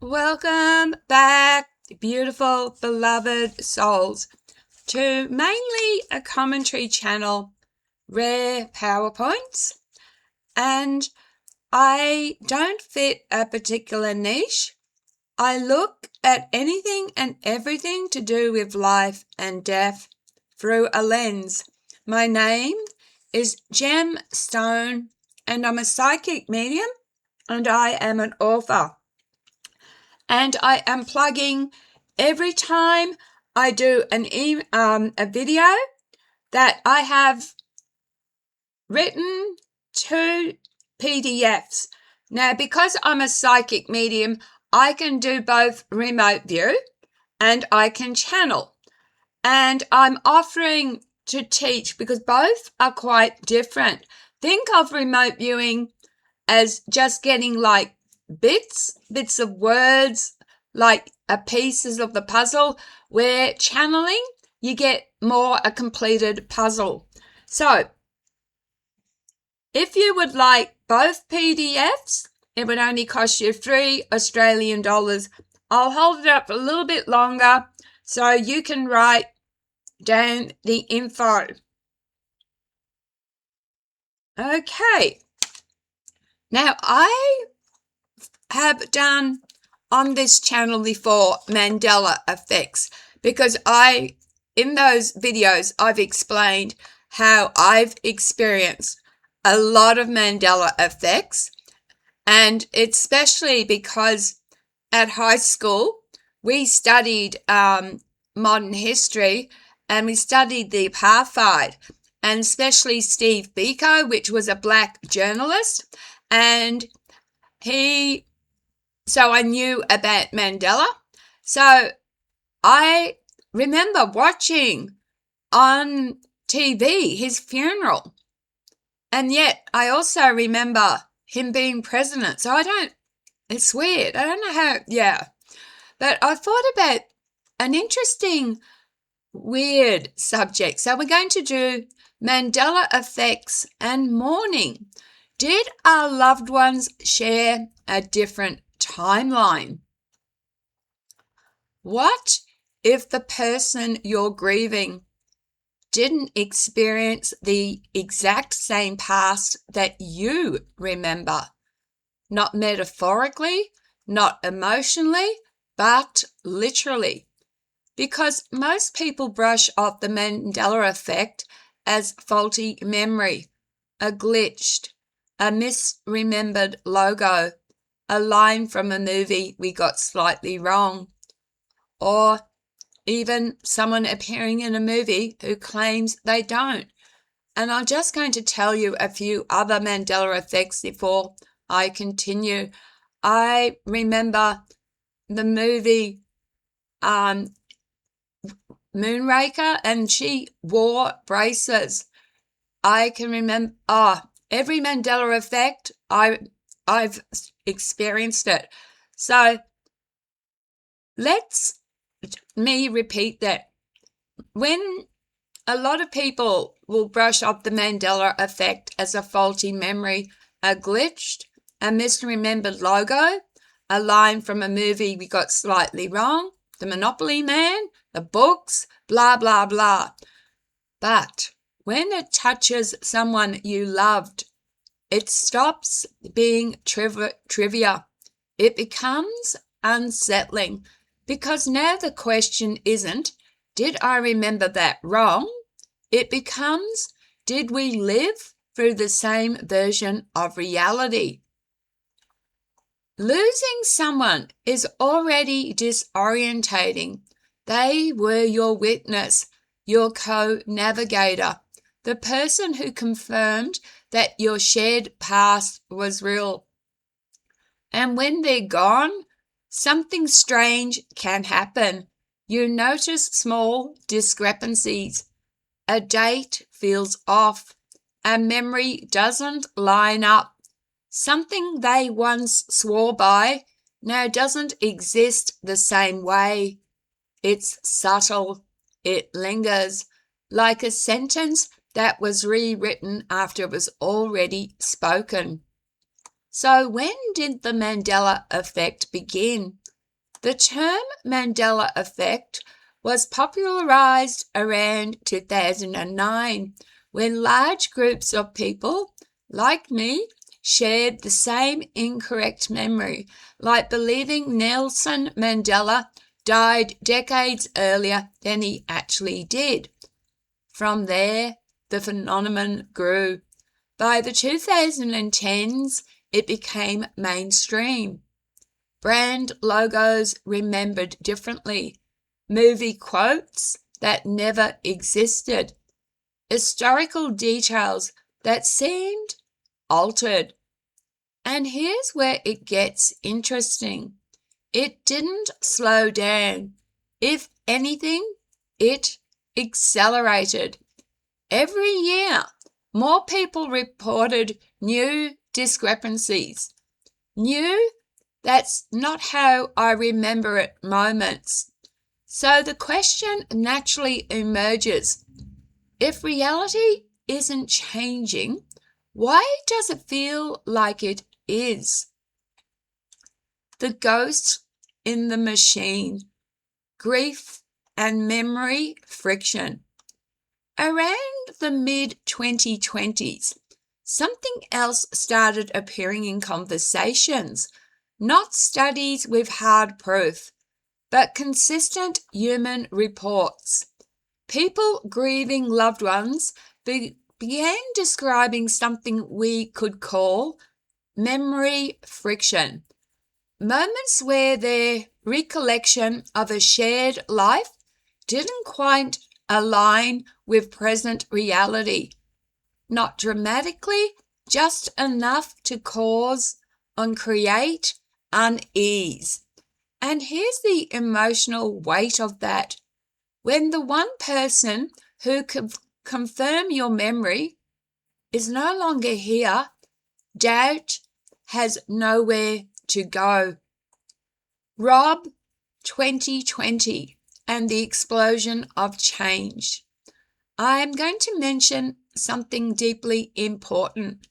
Welcome back, beautiful, beloved souls, to mainly a commentary channel, Rare PowerPoints. And I don't fit a particular niche. I look at anything and everything to do with life and death through a lens. My name is Gem Stone, and I'm a psychic medium, and I am an author. And I am plugging every time I do a video that I have written 2 PDFs. Now, because I'm a psychic medium, I can do both remote view and I can channel. And I'm offering to teach because both are quite different. Think of remote viewing as just getting like bits of words, like pieces of the puzzle, where channeling, you get more a completed puzzle. So if you would like both PDFs, it would only cost you $3 Australian. I'll hold it up a little bit longer so you can write down the info. Okay. Now, I have done on this channel before Mandela effects because in those videos, I've explained how I've experienced a lot of Mandela effects, and especially because at high school, we studied modern history and we studied the apartheid, and especially Steve Biko, which was a black journalist. And so I knew about Mandela. So I remember watching on TV his funeral. And yet I also remember him being president. So it's weird. I don't know how, But I thought about an interesting, weird subject. So we're going to do Mandela effects and mourning. Did our loved ones share a different timeline? What if the person you're grieving didn't experience the exact same past that you remember? Not metaphorically, not emotionally, but literally. Because most people brush off the Mandela effect as faulty memory, a glitched, a misremembered logo, a line from a movie we got slightly wrong, or even someone appearing in a movie who claims they don't. And I'm just going to tell you a few other Mandela effects before I continue. I remember the movie Moonraker, and she wore braces. I can remember every Mandela effect. I've experienced it. So me repeat that. When a lot of people will brush off the Mandela effect as a faulty memory, a glitched, a misremembered logo, a line from a movie we got slightly wrong, the Monopoly Man, the books, blah, blah, blah. But when it touches someone you loved, it stops being trivia. It becomes unsettling, because now the question isn't, did I remember that wrong? It becomes, did we live through the same version of reality? Losing someone is already disorientating. They were your witness, your co-navigator, the person who confirmed that your shared past was real. And when they're gone, something strange can happen. You notice small discrepancies. A date feels off. A memory doesn't line up. Something they once swore by now doesn't exist the same way. It's subtle. It lingers, like a sentence that was rewritten after it was already spoken. So when did the Mandela effect begin? The term Mandela effect was popularized around 2009 when large groups of people, like me, shared the same incorrect memory, like believing Nelson Mandela died decades earlier than he actually did. From there, the phenomenon grew. By the 2010s, it became mainstream. Brand logos remembered differently, movie quotes that never existed, historical details that seemed altered. And here's where it gets interesting. It didn't slow down. If anything, it accelerated. Every year, more people reported new discrepancies. New, that's not how I remember it moments. So the question naturally emerges. If reality isn't changing, why does it feel like it is? The ghost in the machine, grief and memory friction. Around the mid-2020s, something else started appearing in conversations, not studies with hard proof, but consistent human reports. People grieving loved ones began describing something we could call memory friction, moments where their recollection of a shared life didn't quite align with present reality. Not dramatically, just enough to cause and create unease. And here's the emotional weight of that. When the one person who could confirm your memory is no longer here, doubt has nowhere to go. Rob, 2020 and the explosion of change. I am going to mention something deeply important.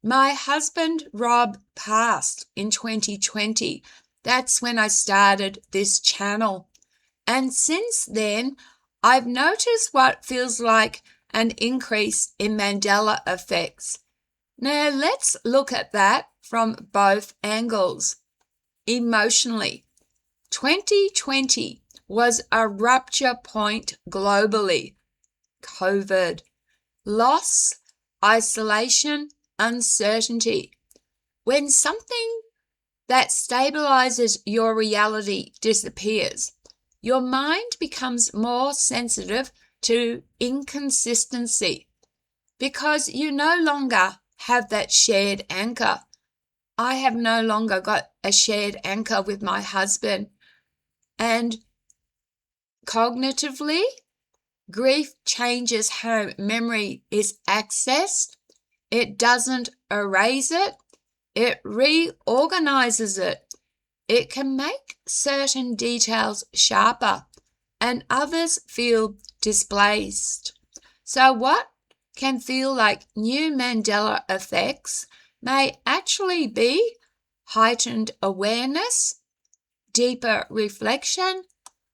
My husband, Rob, passed in 2020. That's when I started this channel. And since then, I've noticed what feels like an increase in Mandela effects. Now, let's look at that from both angles. Emotionally, 2020 was a rupture point globally. COVID, loss, isolation, uncertainty. When something that stabilizes your reality disappears, your mind becomes more sensitive to inconsistency because you no longer have that shared anchor. I have no longer got a shared anchor with my husband. And cognitively, grief changes how memory is accessed. It doesn't erase it. It reorganizes it. It can make certain details sharper and others feel displaced. So what can feel like new Mandela effects may actually be heightened awareness, deeper reflection,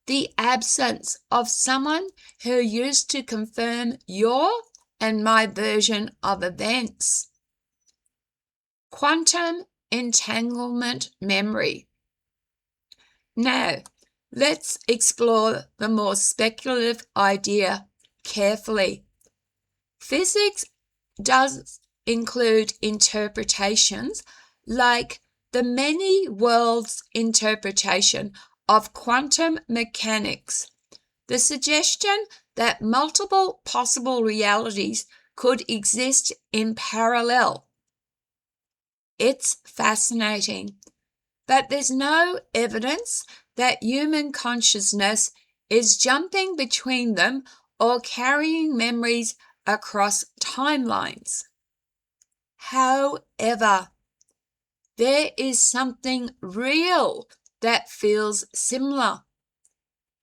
the absence of someone who used to confirm your and my version of events. Quantum entanglement memory. Now, let's explore the more speculative idea carefully. Physics does include interpretations like the many worlds interpretation of quantum mechanics, the suggestion that multiple possible realities could exist in parallel. It's fascinating, but there's no evidence that human consciousness is jumping between them or carrying memories across timelines. However, there is something real that feels similar.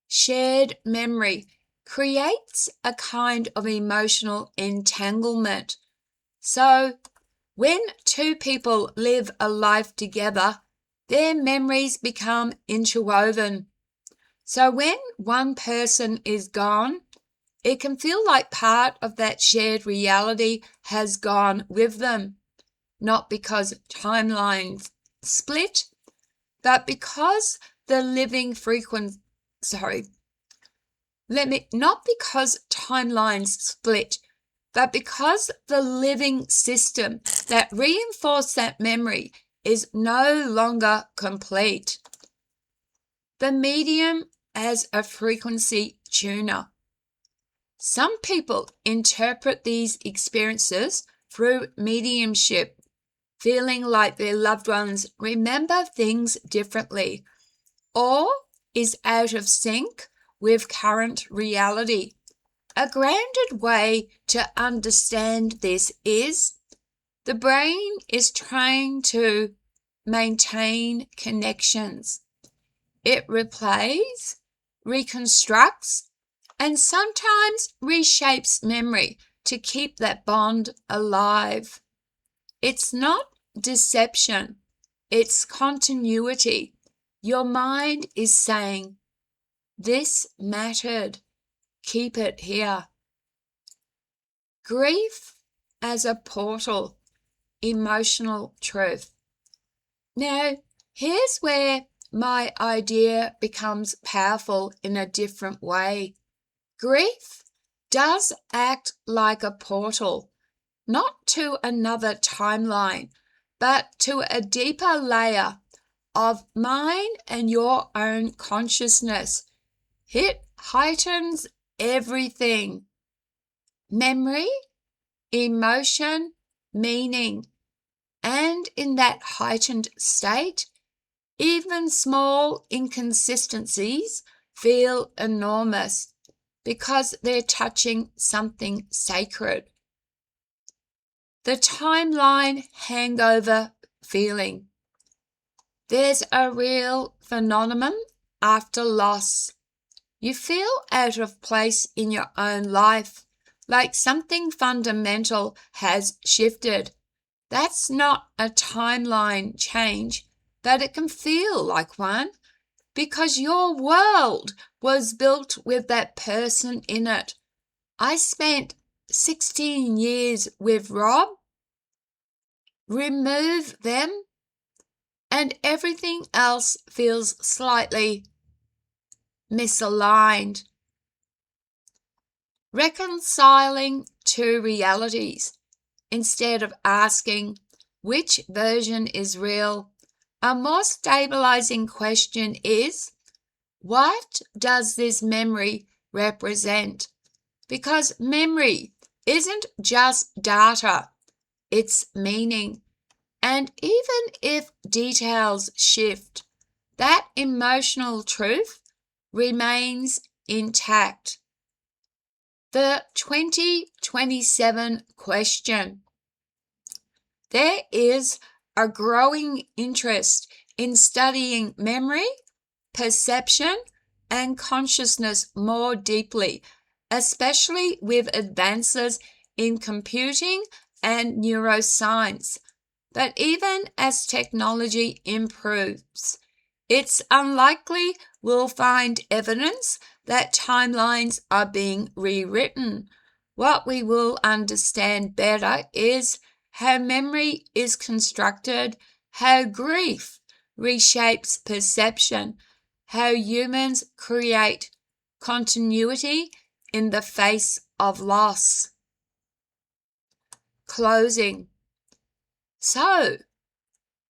Shared memory creates a kind of emotional entanglement. So, when two people live a life together, their memories become interwoven. So when one person is gone, it can feel like part of that shared reality has gone with them, not because timelines split, but because the living not because timelines split, but because the living system that reinforced that memory is no longer complete. The medium as a frequency tuner. Some people interpret these experiences through mediumship, feeling like their loved ones remember things differently or is out of sync with current reality. A grounded way to understand this is the brain is trying to maintain connections. It replays, reconstructs, and sometimes reshapes memory to keep that bond alive. It's not deception, it's continuity. Your mind is saying, this mattered, keep it here. Grief as a portal, emotional truth. Now, here's where my idea becomes powerful in a different way. Grief does act like a portal, not to another timeline, but to a deeper layer of mine and your own consciousness. It heightens everything: memory, emotion, meaning. And in that heightened state, even small inconsistencies feel enormous because they're touching something sacred. The timeline hangover feeling. There's a real phenomenon after loss. You feel out of place in your own life, like something fundamental has shifted. That's not a timeline change, but it can feel like one because your world was built with that person in it. I spent 16 years with Rob. Remove them, and everything else feels slightly misaligned. Reconciling two realities. Instead of asking which version is real, a more stabilizing question is, what does this memory represent? Because memory isn't just data, it's meaning. And even if details shift, that emotional truth remains intact. The 2027 question. There is a growing interest in studying memory, perception, and consciousness more deeply, especially with advances in computing and neuroscience. But even as technology improves, it's unlikely we'll find evidence that timelines are being rewritten. What we will understand better is how memory is constructed, how grief reshapes perception, how humans create continuity in the face of loss. Closing. So,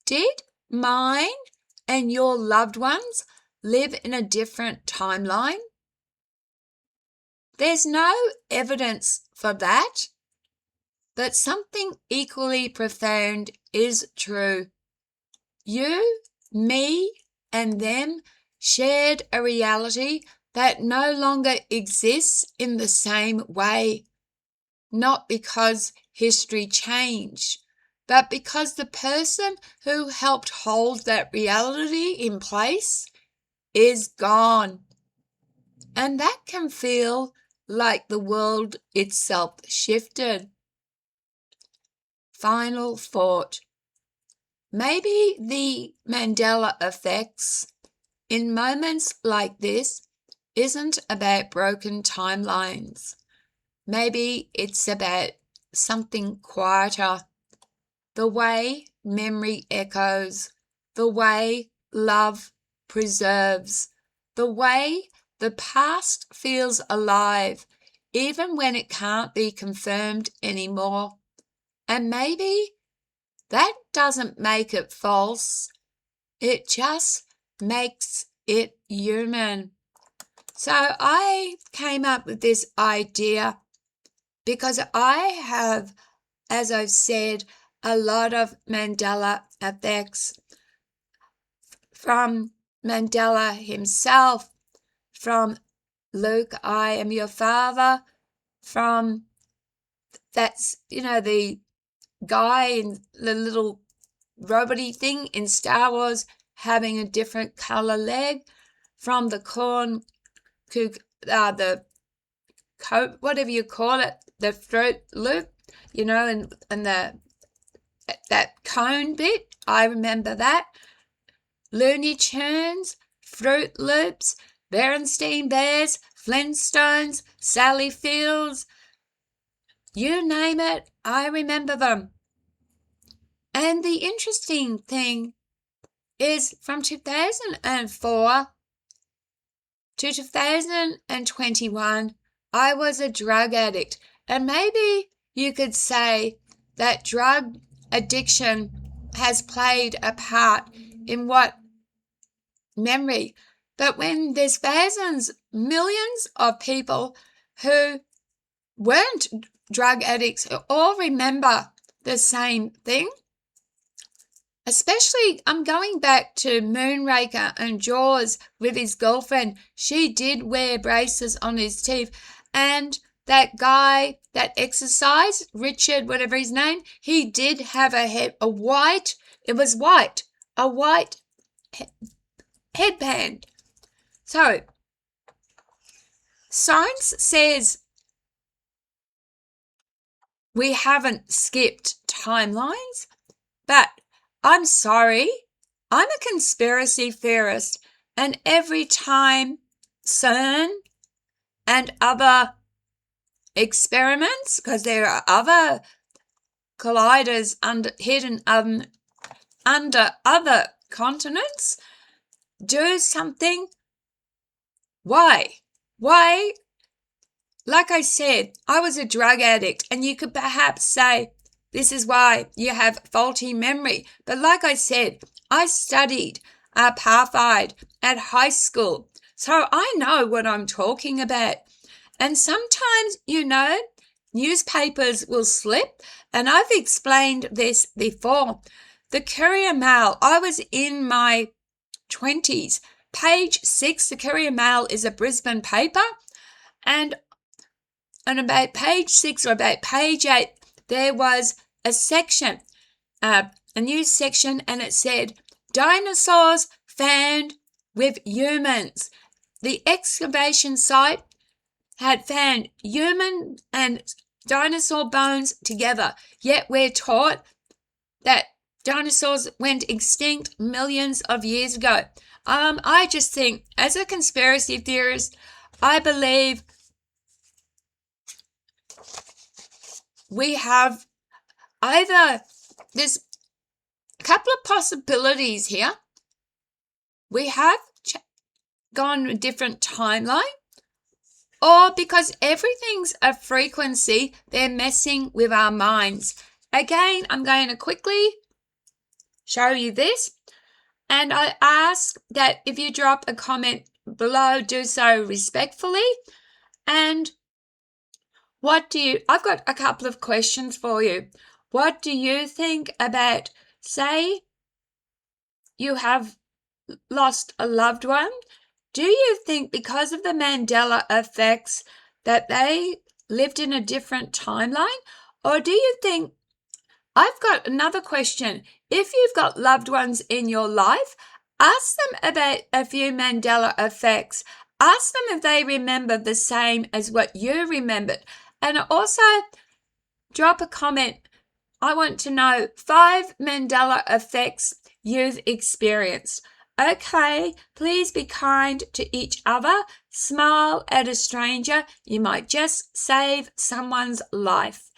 did mine and your loved ones live in a different timeline? There's no evidence for that, but something equally profound is true. You, me, and them shared a reality that no longer exists in the same way, not because history changed, but because the person who helped hold that reality in place is gone. And that can feel like the world itself shifted. Final thought. maybe the Mandela effects in moments like this isn't about broken timelines. Maybe it's about something quieter. The way memory echoes, the way love preserves, the way the past feels alive, even when it can't be confirmed anymore. And maybe that doesn't make it false. It just makes it human. So I came up with this idea because I have, as I've said, a lot of Mandela effects from Mandela himself, from Luke, I am your father, from that's, the guy in the little robot-y thing in Star Wars having a different color leg, from the the coat, whatever you call it, the Fruit Loop, and that cone bit. I remember that. Looney Tunes, Fruit Loops, Berenstain Bears, Flintstones, Sally Fields, you name it, I remember them. And the interesting thing is from 2004 to 2021, I was a drug addict. And maybe you could say that drug addiction has played a part in what memory. But when there's millions of people who weren't drug addicts who all remember the same thing, especially I'm going back to Moonraker and Jaws with his girlfriend. She did wear braces on his teeth. And that guy that exercised, Richard, whatever his name, he did have a white headband. So, science says we haven't skipped timelines, but I'm sorry, I'm a conspiracy theorist, and every time CERN and other experiments, because there are other colliders hidden under other continents, do something. Why? Like I said, I was a drug addict, and you could perhaps say this is why you have faulty memory. But like I said, I studied apartheid at high school, so I know what I'm talking about. And sometimes, newspapers will slip, and I've explained this before. The Courier Mail, I was in my 20s. Page 6, the Courier Mail is a Brisbane paper, and about page 6 or about page 8, there was a section, a news section, and it said, dinosaurs found with humans. The excavation site had found human and dinosaur bones together, yet we're taught that dinosaurs went extinct millions of years ago. I just think, as a conspiracy theorist, I believe we have there's a couple of possibilities here. We have gone a different timeline, or because everything's a frequency, they're messing with our minds. Again, I'm going to quickly show you this, and I ask that if you drop a comment below, do so respectfully. And I've got a couple of questions for you. What do you think about, say, you have lost a loved one? Do you think because of the Mandela effects that they lived in a different timeline? Or do you think, I've got another question. If you've got loved ones in your life, ask them about a few Mandela effects. Ask them if they remember the same as what you remembered. And also drop a comment I want to know 5 Mandela effects you've experienced. Okay, please be kind to each other. Smile at a stranger. You might just save someone's life.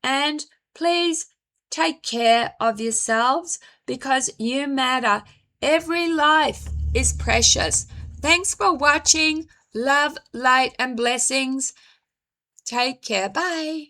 And please take care of yourselves because you matter. Every life is precious. Thanks for watching. Love, light, and blessings. Take care. Bye.